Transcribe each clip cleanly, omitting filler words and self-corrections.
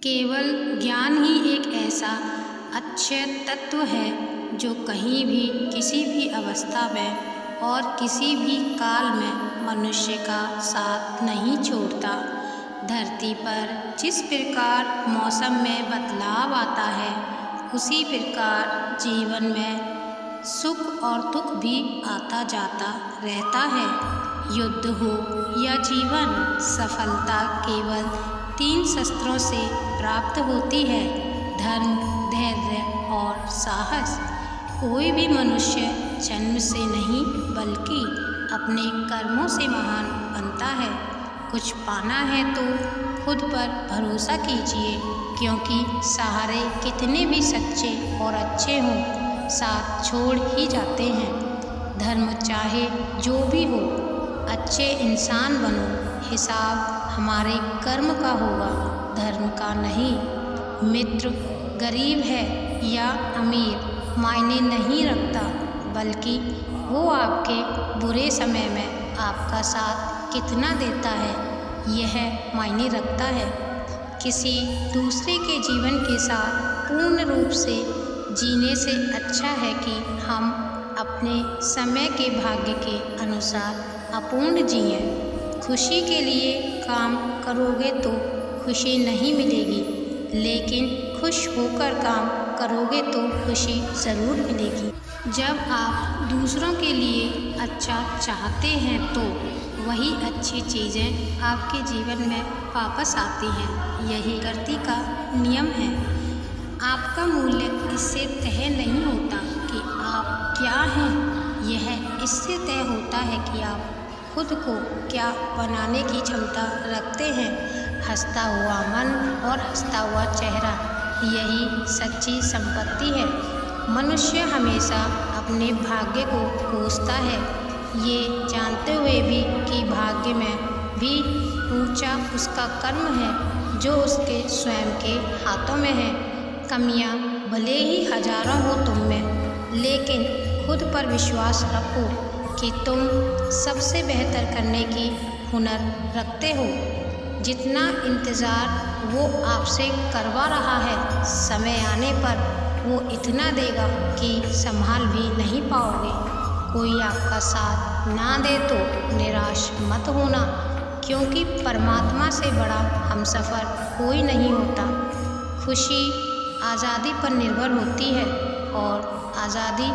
केवल ज्ञान ही एक ऐसा अक्षय तत्व है जो कहीं भी किसी भी अवस्था में और किसी भी काल में मनुष्य का साथ नहीं छोड़ता। धरती पर जिस प्रकार मौसम में बदलाव आता है उसी प्रकार जीवन में सुख और दुख भी आता जाता रहता है। युद्ध हो या जीवन, सफलता केवल 3 शस्त्रों से प्राप्त होती है: धर्म, धैर्य और साहस। कोई भी मनुष्य जन्म से नहीं बल्कि अपने कर्मों से महान बनता है। कुछ पाना है तो खुद पर भरोसा कीजिए, क्योंकि सहारे कितने भी सच्चे और अच्छे हों साथ छोड़ ही जाते हैं। धर्म चाहे जो भी हो, अच्छे इंसान बनो, हिसाब हमारे कर्म का होगा, धर्म का नहीं। मित्र गरीब है या अमीर मायने नहीं रखता, बल्कि वो आपके बुरे समय में आपका साथ कितना देता है यह मायने रखता है। किसी दूसरे के जीवन के साथ पूर्ण रूप से जीने से अच्छा है कि हम अपने समय के भाग्य के अनुसार अपूर्ण जिएं। खुशी के लिए काम करोगे तो खुशी नहीं मिलेगी, लेकिन खुश होकर काम करोगे तो खुशी ज़रूर मिलेगी। जब आप दूसरों के लिए अच्छा चाहते हैं तो वही अच्छी चीज़ें आपके जीवन में वापस आती हैं। यही प्रकृति का नियम है। आपका मूल्य इससे तय नहीं होता कि आप क्या हैं, यह इससे तय होता है कि आप खुद को क्या बनाने की क्षमता रखते हैं। हंसता हुआ मन और हंसता हुआ चेहरा, यही सच्ची संपत्ति है। मनुष्य हमेशा अपने भाग्य को कोसता है, ये जानते हुए भी कि भाग्य में भी ऊंचा उसका कर्म है जो उसके स्वयं के हाथों में है। कमियां भले ही हजारों हो तुम में, लेकिन खुद पर विश्वास रखो कि तुम सबसे बेहतर करने की हुनर रखते हो। जितना इंतज़ार वो आपसे करवा रहा है, समय आने पर वो इतना देगा कि संभाल भी नहीं पाओगे। कोई आपका साथ ना दे तो निराश मत होना, क्योंकि परमात्मा से बड़ा हमसफ़र कोई नहीं होता। खुशी आज़ादी पर निर्भर होती है और आज़ादी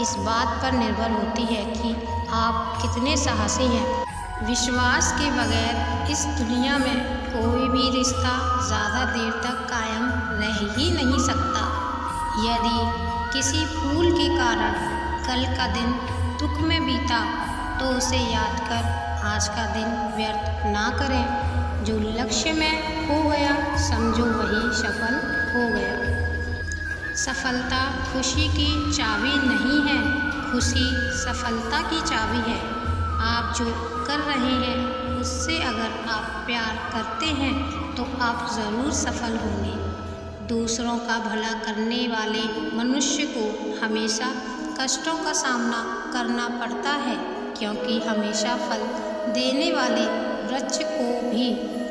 इस बात पर निर्भर होती है कि आप कितने साहसी हैं। विश्वास के बगैर इस दुनिया में कोई भी रिश्ता ज़्यादा देर तक कायम रह ही नहीं सकता। यदि किसी भूल के कारण कल का दिन दुख में बीता तो उसे याद कर आज का दिन व्यर्थ ना करें। जो लक्ष्य में खो गया समझो वही सफल हो गया। सफलता खुशी की चाबी नहीं है, खुशी सफलता की चाबी है। आप जो कर रहे हैं उससे अगर आप प्यार करते हैं तो आप ज़रूर सफल होंगे। दूसरों का भला करने वाले मनुष्य को हमेशा कष्टों का सामना करना पड़ता है, क्योंकि हमेशा फल देने वाले वृक्ष को भी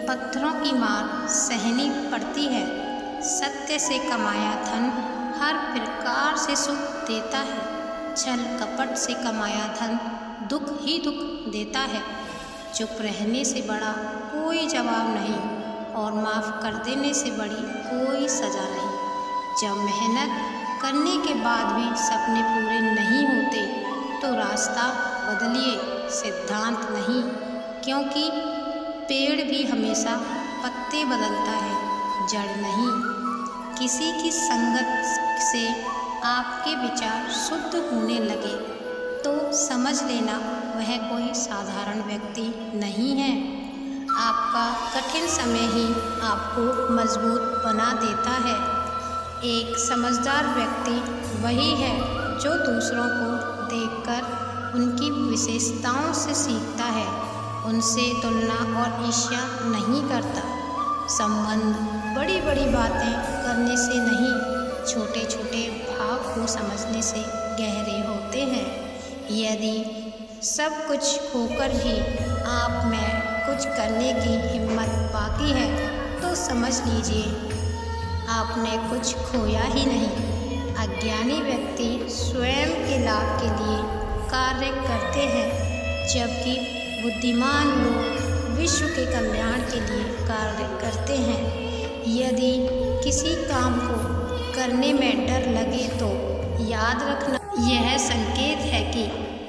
पत्थरों की मार सहनी पड़ती है। सत्य से कमाया धन हर प्रकार से सुख देता है, छल कपट से कमाया धन दुख ही दुख देता है। चुप रहने से बड़ा कोई जवाब नहीं और माफ़ कर देने से बड़ी कोई सज़ा नहीं। जब मेहनत करने के बाद भी सपने पूरे नहीं होते तो रास्ता बदलिए, सिद्धांत नहीं, क्योंकि पेड़ भी हमेशा पत्ते बदलता है, जड़ नहीं। किसी की संगत से आपके विचार शुद्ध होने लगे तो समझ लेना वह कोई साधारण व्यक्ति नहीं है। आपका कठिन समय ही आपको मजबूत बना देता है। एक समझदार व्यक्ति वही है जो दूसरों को देखकर उनकी विशेषताओं से सीखता है, उनसे तुलना और ईर्ष्या नहीं करता। संबंध बड़ी बड़ी बातें करने से नहीं, छोटे छोटे भाव को समझने से गहरे होते हैं। यदि सब कुछ खोकर भी आप में कुछ करने की हिम्मत बाकी है तो समझ लीजिए आपने कुछ खोया ही नहीं। अज्ञानी व्यक्ति स्वयं के लाभ के लिए कार्य करते हैं, जबकि बुद्धिमान लोग विश्व के कल्याण के लिए कार्य करते हैं। यदि किसी काम को करने में डर लगे तो याद रखना यह संकेत है कि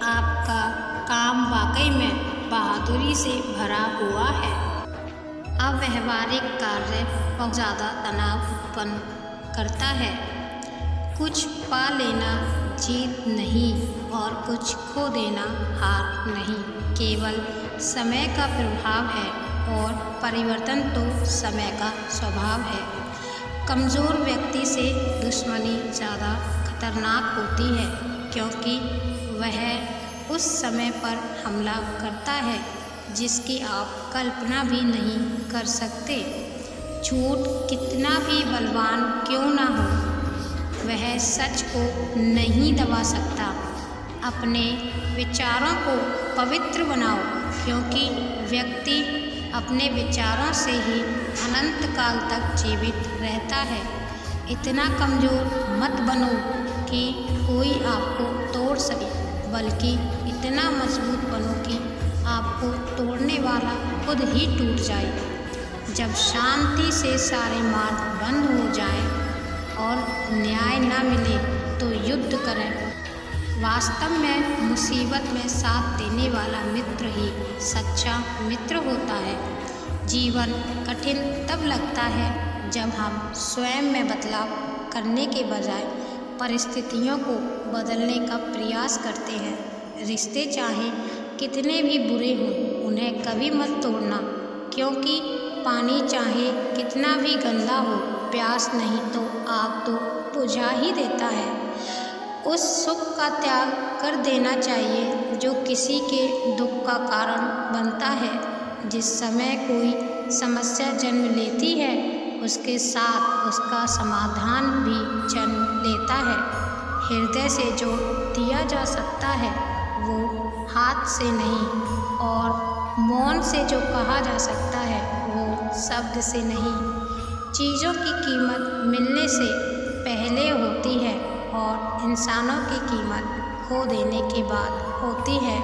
आपका काम वाकई में बहादुरी से भरा हुआ है। अव्यावहारिक कार्य बहुत ज़्यादा तनाव उत्पन्न करता है। कुछ पा लेना जीत नहीं और कुछ खो देना हार नहीं, केवल समय का प्रभाव है और परिवर्तन तो समय का स्वभाव है। कमज़ोर व्यक्ति से दुश्मनी ज़्यादा खतरनाक होती है, क्योंकि वह उस समय पर हमला करता है जिसकी आप कल्पना भी नहीं कर सकते। झूठ कितना भी बलवान क्यों ना हो, वह सच को नहीं दबा सकता। अपने विचारों को पवित्र बनाओ, क्योंकि व्यक्ति अपने विचारों से ही अनंत काल तक जीवित रहता है। इतना कमज़ोर मत बनो कि कोई आपको तोड़ सके, बल्कि इतना मजबूत बनो कि आपको तोड़ने वाला खुद ही टूट जाए। जब शांति से सारे मार्ग बंद हो जाएं और न्याय न मिले तो युद्ध करें। वास्तव में मुसीबत में साथ देने वाला मित्र ही सच्चा मित्र होता है। जीवन कठिन तब लगता है जब हम स्वयं में बदलाव करने के बजाय परिस्थितियों को बदलने का प्रयास करते हैं। रिश्ते चाहे कितने भी बुरे हों, उन्हें कभी मत तोड़ना, क्योंकि पानी चाहे कितना भी गंदा हो, प्यास नहीं तो आग तो बुझा ही देता है। उस सुख का त्याग कर देना चाहिए जो किसी के दुख का कारण बनता है। जिस समय कोई समस्या जन्म लेती है, उसके साथ उसका समाधान भी जन्म लेता है। हृदय से जो दिया जा सकता है वो हाथ से नहीं, और मौन से जो कहा जा सकता है वो शब्द से नहीं। चीज़ों की कीमत मिलने से पहले होती है और इंसानों की कीमत खो देने के बाद होती है।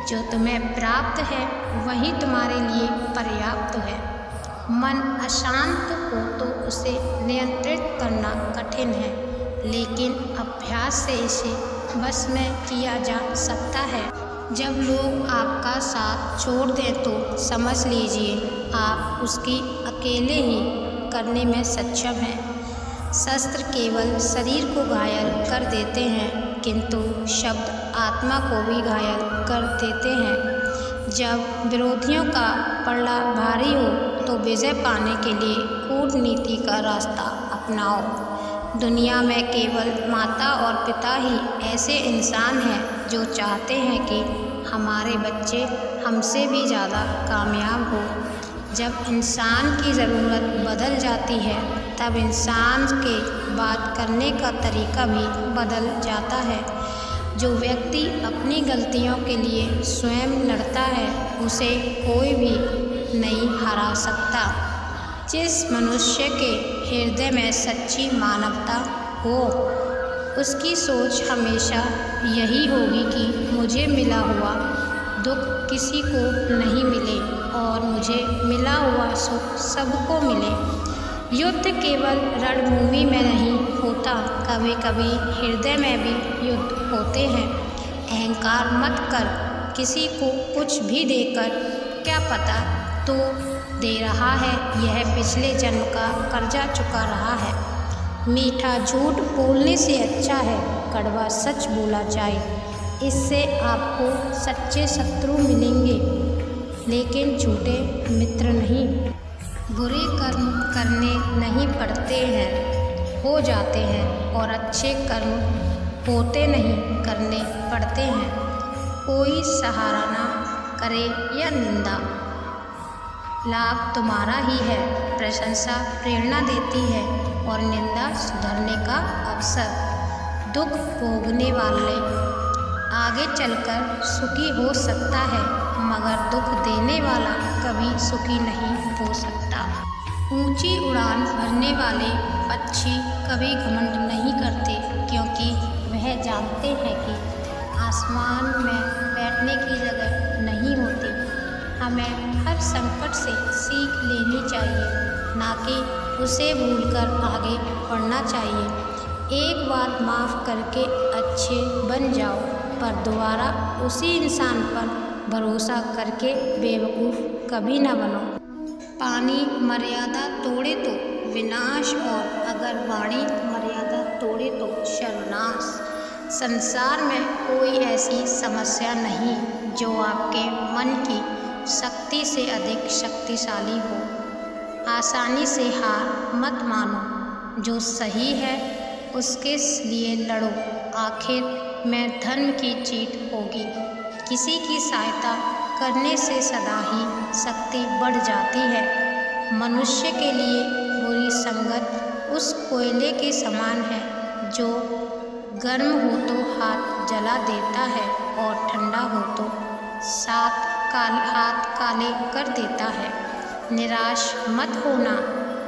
जो तुम्हें प्राप्त है वही तुम्हारे लिए पर्याप्त है। मन अशांत हो तो उसे नियंत्रित करना कठिन है, लेकिन अभ्यास से इसे बस में किया जा सकता है। जब लोग आपका साथ छोड़ दें तो समझ लीजिए आप उसकी अकेले ही करने में सक्षम हैं। शस्त्र केवल शरीर को घायल कर देते हैं, किंतु शब्द आत्मा को भी घायल कर देते हैं। जब विरोधियों का पलड़ा भारी हो तो विजय पाने के लिए कूटनीति का रास्ता अपनाओ। दुनिया में केवल माता और पिता ही ऐसे इंसान हैं जो चाहते हैं कि हमारे बच्चे हमसे भी ज़्यादा कामयाब हो। जब इंसान की ज़रूरत बदल जाती है तब इंसान के बात करने का तरीका भी बदल जाता है। जो व्यक्ति अपनी गलतियों के लिए स्वयं लड़ता है उसे कोई भी नहीं हरा सकता। जिस मनुष्य के हृदय में सच्ची मानवता हो उसकी सोच हमेशा यही होगी कि मुझे मिला हुआ दुख किसी को नहीं मिले और मुझे मिला हुआ सुख सबको मिले। युद्ध केवल रणभूमि में नहीं होता, कभी कभी हृदय में भी युद्ध होते हैं। अहंकार मत कर, किसी को कुछ भी देकर क्या पता तो दे रहा है यह पिछले जन्म का कर्जा चुका रहा है। मीठा झूठ बोलने से अच्छा है कड़वा सच बोला जाए। इससे आपको सच्चे शत्रु मिलेंगे, लेकिन झूठे मित्र नहीं। बुरे कर्म करने नहीं पड़ते हैं, हो जाते हैं, और अच्छे कर्म होते नहीं, करने पड़ते हैं। कोई सहारा ना करे या निंदा, लाभ तुम्हारा ही है। प्रशंसा प्रेरणा देती है और निंदा सुधरने का अवसर। दुख भोगने वाले आगे चलकर सुखी हो सकता है, मगर दुख देने वाला कभी सुखी नहीं हो सकता। ऊंची उड़ान भरने वाले पक्षी कभी घमंड नहीं करते, क्योंकि वह जानते हैं कि आसमान में बैठने की जगह नहीं होती। हमें हर संकट से सीख लेनी चाहिए, ना कि उसे भूलकर आगे बढ़ना चाहिए। एक बार माफ़ करके अच्छे बन जाओ, पर दोबारा उसी इंसान पर भरोसा करके बेवकूफ़ कभी ना बनो। पानी मर्यादा तोड़े तो विनाश, और अगर वाणी मर्यादा तोड़े तो सर्वनाश। संसार में कोई ऐसी समस्या नहीं जो आपके मन की शक्ति से अधिक शक्तिशाली हो। आसानी से हार मत मानो, जो सही है उसके लिए लड़ो, आखिर में धर्म की जीत होगी। किसी की सहायता करने से सदा ही शक्ति बढ़ जाती है। मनुष्य के लिए बुरी संगत उस कोयले के समान है जो गर्म हो तो हाथ जला देता है और ठंडा हो तो हाथ काले कर देता है। निराश मत होना,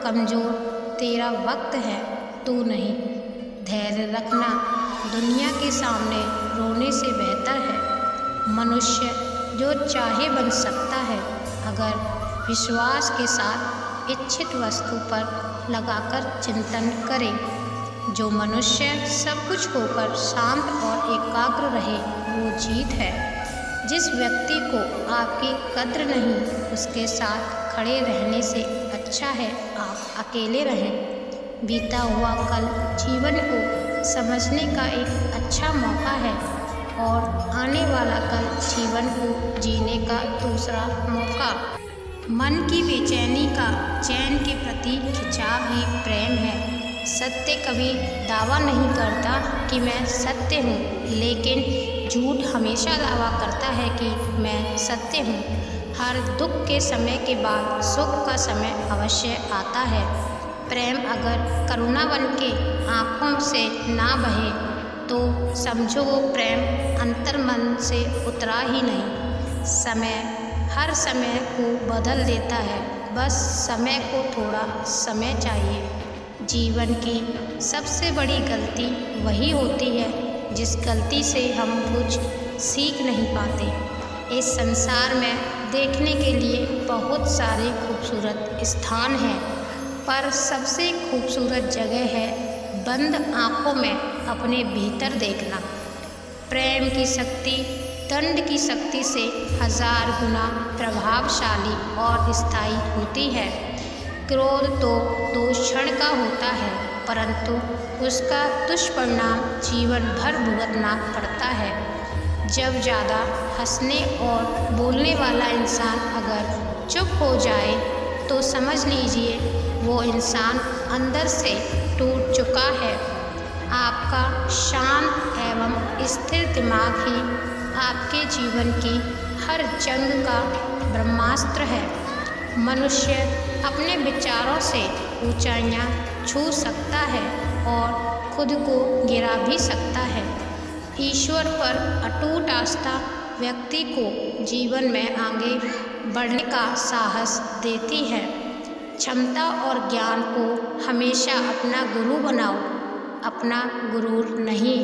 कमज़ोर तेरा वक्त है, तू नहीं। धैर्य रखना दुनिया के सामने रोने से बेहतर है। मनुष्य जो चाहे बन सकता है, अगर विश्वास के साथ इच्छित वस्तु पर लगाकर चिंतन करे। जो मनुष्य सब कुछ होकर शांत और एकाग्र रहे, वो जीत है। जिस व्यक्ति को आपकी कद्र नहीं, उसके साथ खड़े रहने से अच्छा है आप अकेले रहें। बीता हुआ कल जीवन को समझने का एक अच्छा मौका है, और आने वाला कल जीवन को जीने का दूसरा मौका। मन की बेचैनी का चैन के प्रति खिंचाव ही प्रेम है। सत्य कभी दावा नहीं करता कि मैं सत्य हूँ, लेकिन झूठ हमेशा दावा करता है कि मैं सत्य हूँ। हर दुख के समय के बाद सुख का समय अवश्य आता है। प्रेम अगर करुणा बन के आँखों से ना बहे, तो समझो वो प्रेम अंतर्मन से उतरा ही नहीं। समय हर समय को बदल देता है, बस समय को थोड़ा समय चाहिए। जीवन की सबसे बड़ी गलती वही होती है जिस गलती से हम कुछ सीख नहीं पाते। इस संसार में देखने के लिए बहुत सारे खूबसूरत स्थान हैं, पर सबसे खूबसूरत जगह है बंद आँखों में अपने भीतर देखना। प्रेम की शक्ति दंड की शक्ति से 1000 गुना प्रभावशाली और स्थायी होती है। क्रोध तो 2 क्षण का होता है, परंतु उसका दुष्परिणाम जीवन भर भुगतना पड़ता है। जब ज़्यादा हंसने और बोलने वाला इंसान अगर चुप हो जाए, तो समझ लीजिए वो इंसान अंदर से टूट चुका है। आपका शांत एवं स्थिर दिमाग ही आपके जीवन की हर जंग का ब्रह्मास्त्र है। मनुष्य अपने विचारों से ऊंचाइयां छू सकता है और खुद को गिरा भी सकता है। ईश्वर पर अटूट आस्था व्यक्ति को जीवन में आगे बढ़ने का साहस देती है। क्षमता और ज्ञान को हमेशा अपना गुरु बनाओ, अपना गुरूर नहीं।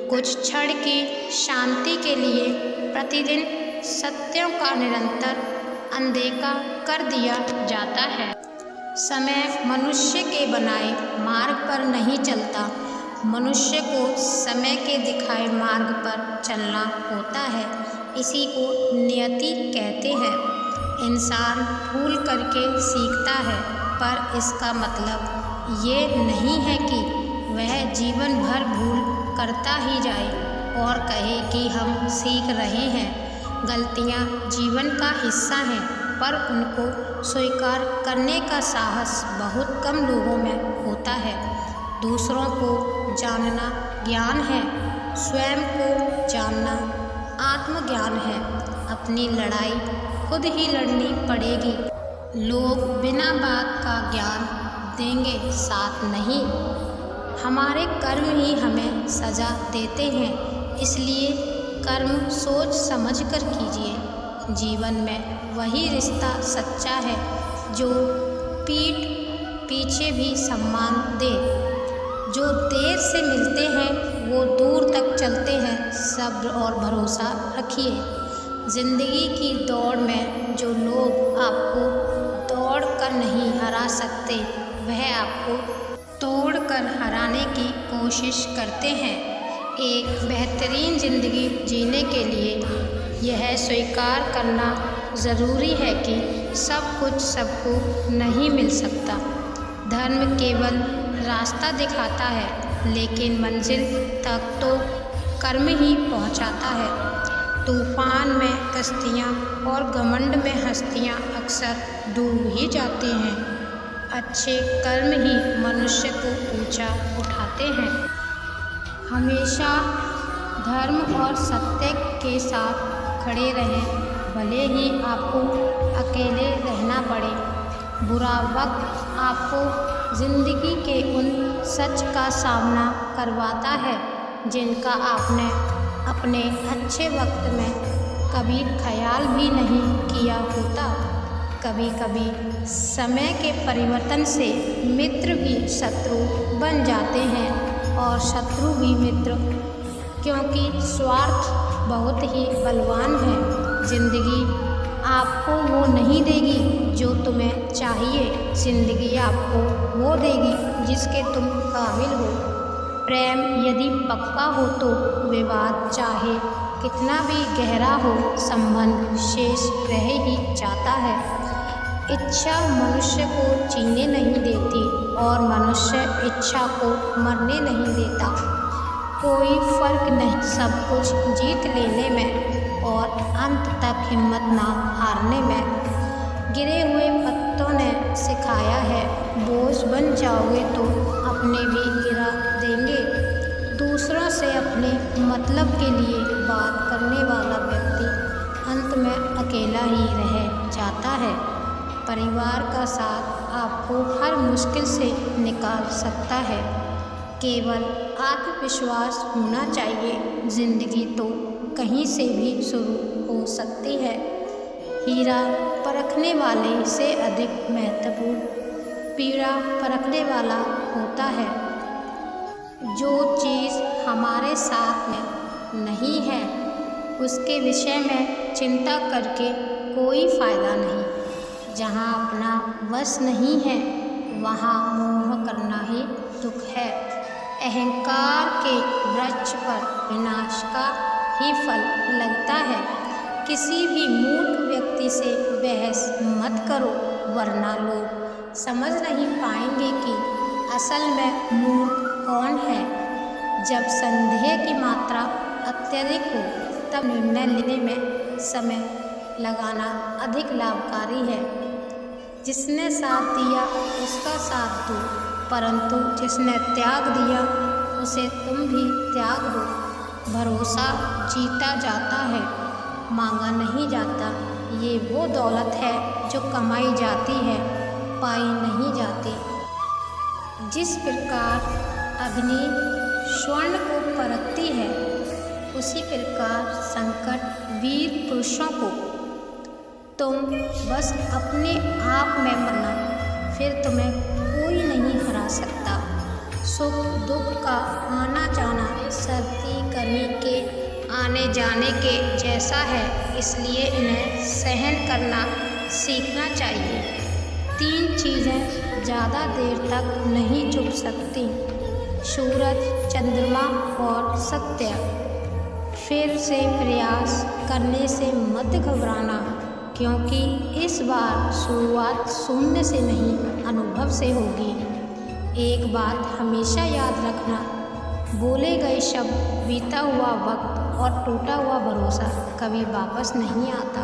कुछ क्षण की शांति के लिए प्रतिदिन सत्यों का निरंतर अनदेखा कर दिया जाता है। समय मनुष्य के बनाए मार्ग पर नहीं चलता, मनुष्य को समय के दिखाए मार्ग पर चलना होता है। इसी को नियति कहते हैं। इंसान भूल करके सीखता है, पर इसका मतलब ये नहीं है कि वह जीवन भर भूल करता ही जाए और कहे कि हम सीख रहे हैं। गलतियाँ जीवन का हिस्सा हैं, पर उनको स्वीकार करने का साहस बहुत कम लोगों में होता है। दूसरों को जानना ज्ञान है, स्वयं को जानना आत्मज्ञान है। अपनी लड़ाई खुद ही लड़नी पड़ेगी। लोग बिना बात का ज्ञान देंगे, साथ नहीं। हमारे कर्म ही हमें सज़ा देते हैं, इसलिए कर्म सोच समझ कर कीजिए। जीवन में वही रिश्ता सच्चा है जो पीठ पीछे भी सम्मान दे। जो देर से मिलते हैं वो दूर तक चलते हैं, सब्र और भरोसा रखिए। ज़िंदगी की दौड़ में जो लोग आपको दौड़ कर नहीं हरा सकते, वह आपको तोड़ कर हराने की कोशिश करते हैं। एक बेहतरीन ज़िंदगी जीने के लिए यह स्वीकार करना ज़रूरी है कि सब कुछ सबको नहीं मिल सकता। धर्म केवल रास्ता दिखाता है, लेकिन मंजिल तक तो कर्म ही पहुंचाता है। तूफान में कश्तियाँ और घमंड में हस्तियाँ अक्सर डूब ही जाते हैं। अच्छे कर्म ही मनुष्य को ऊंचा उठाते हैं। हमेशा धर्म और सत्य के साथ खड़े रहें, भले ही आपको अकेले रहना पड़े। बुरा वक्त आपको ज़िंदगी के उन सच का सामना करवाता है जिनका आपने अपने अच्छे वक्त में कभी ख्याल भी नहीं किया होता। कभी कभी समय के परिवर्तन से मित्र भी शत्रु बन जाते हैं और शत्रु भी मित्र, क्योंकि स्वार्थ बहुत ही बलवान है। ज़िंदगी आपको वो नहीं देगी जो तुम्हें चाहिए, ज़िंदगी आपको वो देगी जिसके तुम काबिल हो। प्रेम यदि पक्का हो तो विवाद चाहे कितना भी गहरा हो, संबंध शेष रह ही जाता है। इच्छा मनुष्य को जीने नहीं देती और मनुष्य इच्छा को मरने नहीं देता। कोई फर्क नहीं सब कुछ जीत लेने में और अंत तक हिम्मत ना हारने में। गिरे हुए पत्तों ने सिखाया है, बोझ बन जाओगे तो अपने भी गिरा देंगे। दूसरों से अपने मतलब के लिए बात करने वाला व्यक्ति अंत में अकेला ही रह जाता है। परिवार का साथ आपको हर मुश्किल से निकाल सकता है। केवल आत्मविश्वास होना चाहिए। ज़िंदगी तो कहीं से भी शुरू हो सकती है। हीरा परखने वाले से अधिक महत्वपूर्ण पीड़ा परखने वाला होता है। जो चीज़ हमारे साथ में नहीं है उसके विषय में चिंता करके कोई फ़ायदा नहीं। जहाँ अपना वश नहीं है वहाँ मोह करना ही दुख है। अहंकार के वृक्ष पर विनाश का ही फल लगता है। किसी भी मूर्ख व्यक्ति से बहस मत करो, वरना लोग समझ नहीं पाएंगे कि असल में मूर्ख कौन है। जब संदेह की मात्रा अत्यधिक हो तब निर्णय लेने में समय लगाना अधिक लाभकारी है। जिसने साथ दिया उसका साथ दो, परंतु जिसने त्याग दिया उसे तुम भी त्याग दो। भरोसा जीता जाता है, मांगा नहीं जाता। ये वो दौलत है जो कमाई जाती है, पाई नहीं जाती। जिस प्रकार अग्नि स्वर्ण को परखती है, उसी प्रकार संकट वीर पुरुषों को। तुम बस अपने आप में मरना, फिर तुम्हें कोई नहीं हरा सकता। सुख दुख का आना जाना सर्दी गर्मी के आने जाने के जैसा है, इसलिए इन्हें सहन करना सीखना चाहिए। 3 चीज़ें ज़्यादा देर तक नहीं छुप सकती: सूरज, चंद्रमा और सत्य। फिर से प्रयास करने से मत घबराना, क्योंकि इस बार शुरुआत शून्य से नहीं अनुभव से होगी। एक बात हमेशा याद रखना, बोले गए शब्द, बीता हुआ वक्त और टूटा हुआ भरोसा कभी वापस नहीं आता।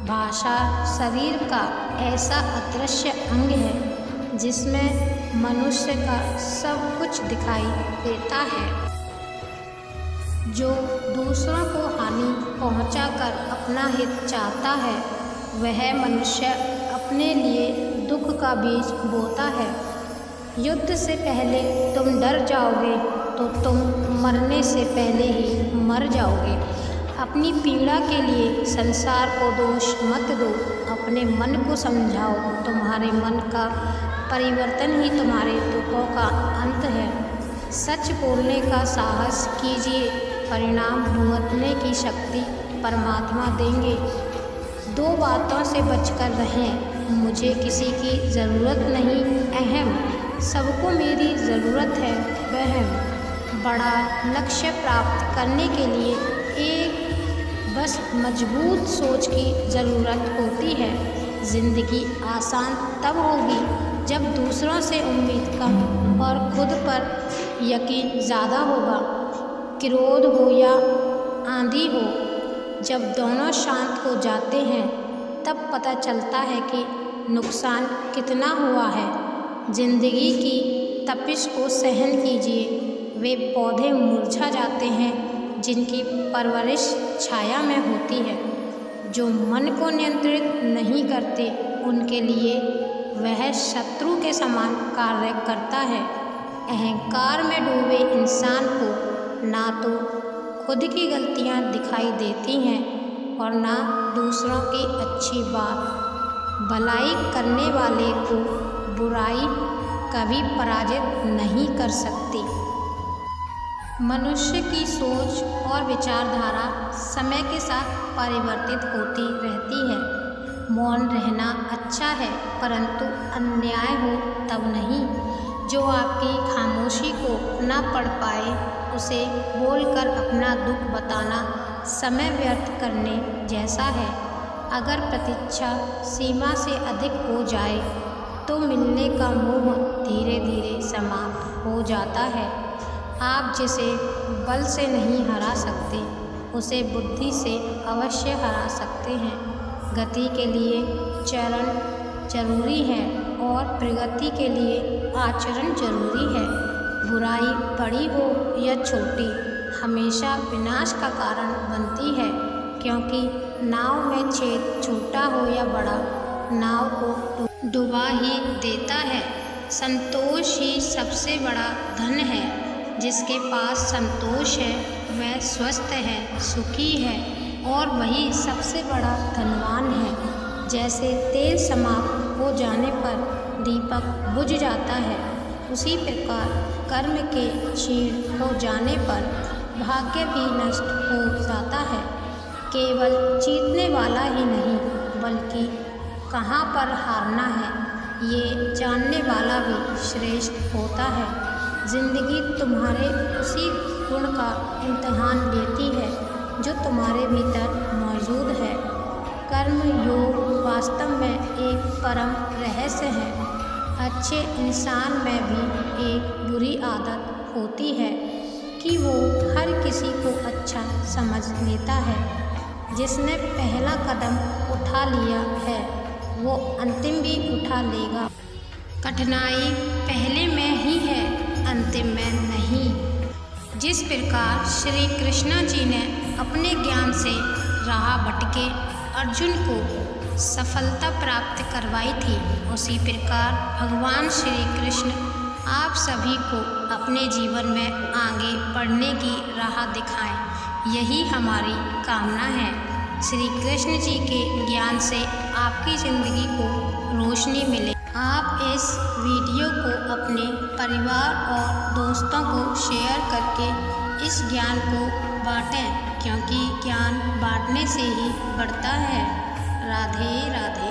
भाषा शरीर का ऐसा अदृश्य अंग है जिसमें मनुष्य का सब कुछ दिखाई देता है। जो दूसरों को हानि पहुंचाकर अपना हित चाहता है, वह मनुष्य अपने लिए दुख का बीज बोता है। युद्ध से पहले तुम डर जाओगे तो तुम मरने से पहले ही मर जाओगे। अपनी पीड़ा के लिए संसार को दोष मत दो, अपने मन को समझाओ। तुम्हारे मन का परिवर्तन ही तुम्हारे दुखों का अंत है। सच बोलने का साहस कीजिए, परिणाम भुगतने की शक्ति परमात्मा देंगे। दो बातों से बचकर रहें, मुझे किसी की ज़रूरत नहीं अहम, सबको मेरी ज़रूरत है वहम। बड़ा लक्ष्य प्राप्त करने के लिए एक बस मजबूत सोच की ज़रूरत होती है। ज़िंदगी आसान तब होगी जब दूसरों से उम्मीद कम और खुद पर यकीन ज़्यादा होगा। क्रोध हो या आंधी हो, जब दोनों शांत हो जाते हैं तब पता चलता है कि नुकसान कितना हुआ है। ज़िंदगी की तपिश को सहन कीजिए। वे पौधे मुरझा जाते हैं जिनकी परवरिश छाया में होती है। जो मन को नियंत्रित नहीं करते उनके लिए वह शत्रु के समान कार्य करता है। अहंकार में डूबे इंसान को ना तो खुद की गलतियां दिखाई देती हैं और ना दूसरों की अच्छी बात। भलाई करने वाले को बुराई कभी पराजित नहीं कर सकती। मनुष्य की सोच और विचारधारा समय के साथ परिवर्तित होती रहती है। मौन रहना अच्छा है, परंतु अन्याय हो तब नहीं। जो आपकी खामोशी को न पढ़ पाए उसे बोलकर अपना दुख बताना समय व्यर्थ करने जैसा है। अगर प्रतीक्षा सीमा से अधिक हो जाए तो मिलने का मोह धीरे धीरे समाप्त हो जाता है। आप जिसे बल से नहीं हरा सकते उसे बुद्धि से अवश्य हरा सकते हैं। गति के लिए चरण जरूरी है और प्रगति के लिए आचरण जरूरी है। बुराई बड़ी हो या छोटी हमेशा विनाश का कारण बनती है, क्योंकि नाव में छेद छोटा हो या बड़ा नाव को डुबा ही देता है। संतोष ही सबसे बड़ा धन है। जिसके पास संतोष है वह स्वस्थ है, सुखी है और वही सबसे बड़ा धनवान है। जैसे तेल समाप्त हो जाने पर दीपक बुझ जाता है, उसी प्रकार कर्म के क्षीण हो जाने पर भाग्य भी नष्ट हो जाता है। केवल जीतने वाला ही नहीं बल्कि कहाँ पर हारना है ये जानने वाला भी श्रेष्ठ होता है। जिंदगी तुम्हारे उसी गुण का इम्तहान लेती है जो तुम्हारे भीतर मौजूद है। कर्म योग वास्तव में एक परम रहस्य है। अच्छे इंसान में भी एक बुरी आदत होती है कि वो हर किसी को अच्छा समझ लेता है। जिसने पहला कदम उठा लिया है वो अंतिम भी उठा लेगा। कठिनाई पहले में ही है, अंतिम में नहीं। जिस प्रकार श्री कृष्ण जी ने अपने ज्ञान से राह भटके अर्जुन को सफलता प्राप्त करवाई थी, उसी प्रकार भगवान श्री कृष्ण आप सभी को अपने जीवन में आगे बढ़ने की राह दिखाएं। यही हमारी कामना है। श्री कृष्ण जी के ज्ञान से आपकी ज़िंदगी को रोशनी मिले। आप इस वीडियो को अपने परिवार और दोस्तों को शेयर करके इस ज्ञान को बांटें, क्योंकि ज्ञान बांटने से ही बढ़ता है। राधे राधे।